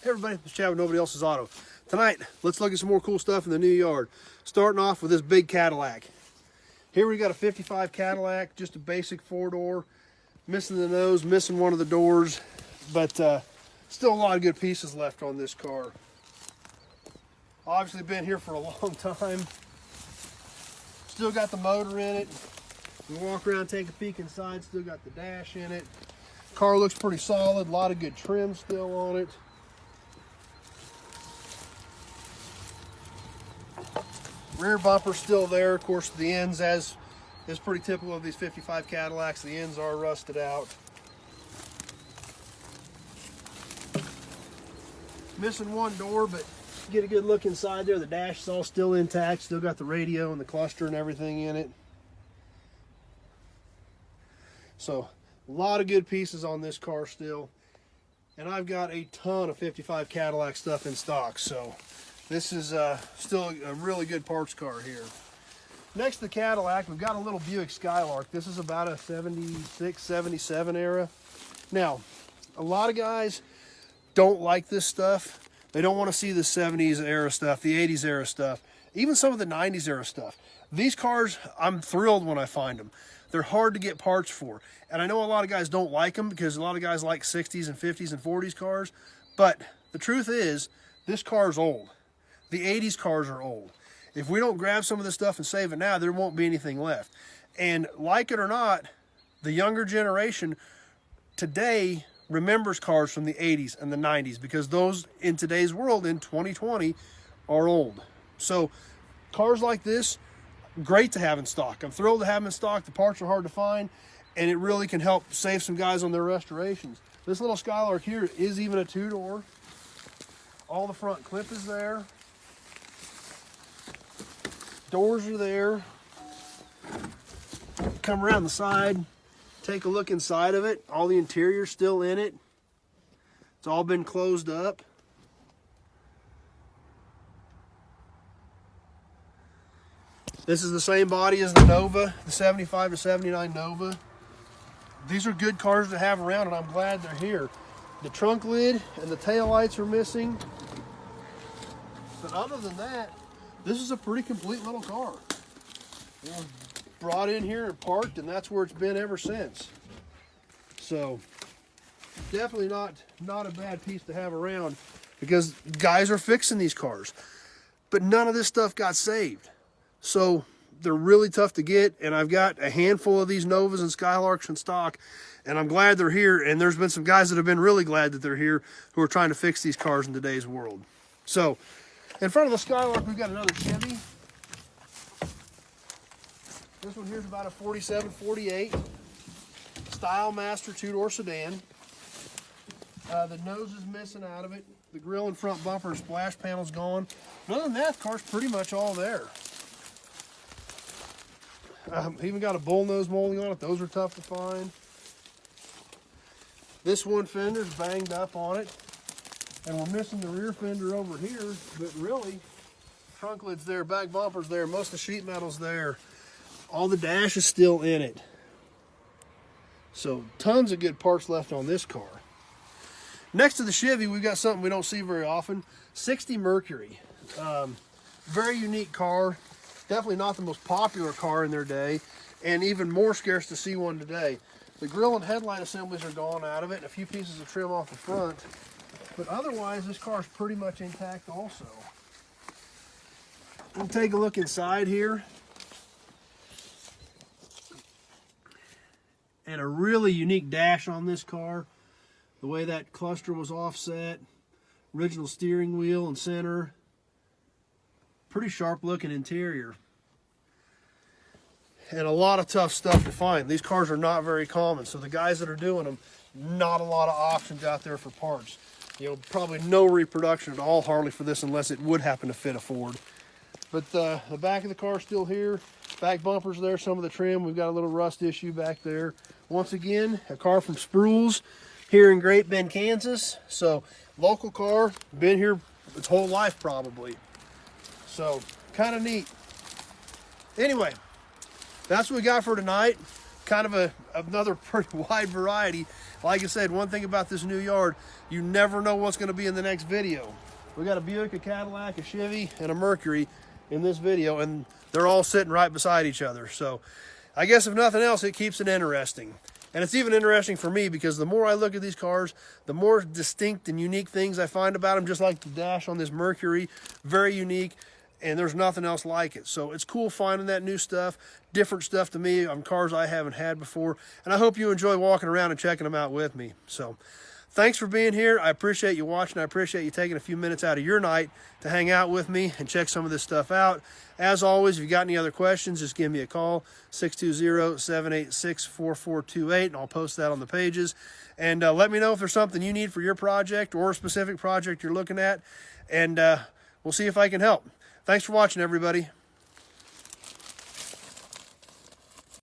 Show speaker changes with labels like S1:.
S1: Hey everybody, it's Chad with Nobody Else's Auto. Tonight, let's look at some more cool stuff in the new yard. Starting off with this big Cadillac. Here we got a 55 Cadillac, just a basic 4-door. Missing the nose, missing one of the doors, but still a lot of good pieces left on this car. Obviously been here for a long time. Still got the motor in it. We walk around, take a peek inside, still got the dash in it. Car looks pretty solid, a lot of good trim still on it. Rear bumper's still there. Of course, the ends, as is pretty typical of these 55 Cadillacs, the ends are rusted out. Missing one door, but get a good look inside there. The dash is all still intact. Still got the radio and the cluster and everything in it. So, a lot of good pieces on this car still. And I've got a ton of 55 Cadillac stuff in stock. So, this is still a really good parts car here. Next to the Cadillac, we've got a little Buick Skylark. This is about a 76, 77 era. Now, a lot of guys don't like this stuff. They don't want to see the 70s era stuff, the 80s era stuff, even some of the 90s era stuff. These cars, I'm thrilled when I find them. They're hard to get parts for. And I know a lot of guys don't like them because a lot of guys like 60s and 50s and 40s cars. But the truth is, this car is old. The 80s cars are old. If we don't grab some of this stuff and save it now, there won't be anything left. And like it or not, the younger generation today remembers cars from the 80s and the 90s because those in today's world in 2020 are old. So cars like this, great to have in stock. I'm thrilled to have them in stock. The parts are hard to find and it really can help save some guys on their restorations. This little Skylark here is even a 2-door. All the front clip is there. Doors are there. Come around the side, take a look inside of it. All the interior's still in it. It's all been closed up. This is the same body as the Nova, the 75 to 79 Nova. These are good cars to have around and I'm glad they're here. The trunk lid and the tail lights are missing. But other than that, this is a pretty complete little car. You know, brought in here and parked, and that's where it's been ever since. So, definitely not a bad piece to have around because guys are fixing these cars. But none of this stuff got saved. So, they're really tough to get, and I've got a handful of these Novas and Skylarks in stock, and I'm glad they're here, and there's been some guys that have been really glad that they're here who are trying to fix these cars in today's world. So, in front of the Skylark, we've got another Chevy. This one here is about a 47, 48. Style Master 2-door sedan. The nose is missing out of it. The grill and front bumper splash panel's gone. Other than that, the car's pretty much all there. Even got a bullnose molding on it. Those are tough to find. This one fender's banged up on it. And we're missing the rear fender over here, but really, trunk lid's there, back bumper's there, most of the sheet metal's there. All the dash is still in it. So, tons of good parts left on this car. Next to the Chevy, we've got something we don't see very often, 60 Mercury. Very unique car, definitely not the most popular car in their day, and even more scarce to see one today. The grille and headlight assemblies are gone out of it, and a few pieces of trim off the front. But otherwise, this car is pretty much intact also. We'll take a look inside here. And a really unique dash on this car. The way that cluster was offset. Original steering wheel and center. Pretty sharp looking interior. And a lot of tough stuff to find. These cars are not very common. So the guys that are doing them, not a lot of options out there for parts. You know, probably no reproduction at all, hardly for this, unless it would happen to fit a Ford. But the back of the car is still here. Back bumper's there, some of the trim. We've got a little rust issue back there. Once again, a car from Spruill's here in Great Bend, Kansas. So, local car, been here its whole life probably. So, kind of neat. Anyway, that's what we got for tonight. kind of another pretty wide variety. Like I said, one thing about this new yard, you never know what's going to be in the next video. We got a Buick, a Cadillac, a Chevy, and a Mercury in this video, and they're all sitting right beside each other. So I guess if nothing else, it keeps it interesting. And it's even interesting for me because the more I look at these cars, the more distinct and unique things I find about them, just like the dash on this Mercury, very unique, and there's nothing else like it. So it's cool finding that new stuff, different stuff to me on cars I haven't had before, and I hope you enjoy walking around and checking them out with me. So thanks for being here. I appreciate you watching. I appreciate you taking a few minutes out of your night to hang out with me and check some of this stuff out. As always, if you got any other questions, just give me a call, 620-786-4428, and I'll post that on the pages. And let me know if there's something you need for your project or a specific project you're looking at, and we'll see if I can help. Thanks for watching, everybody.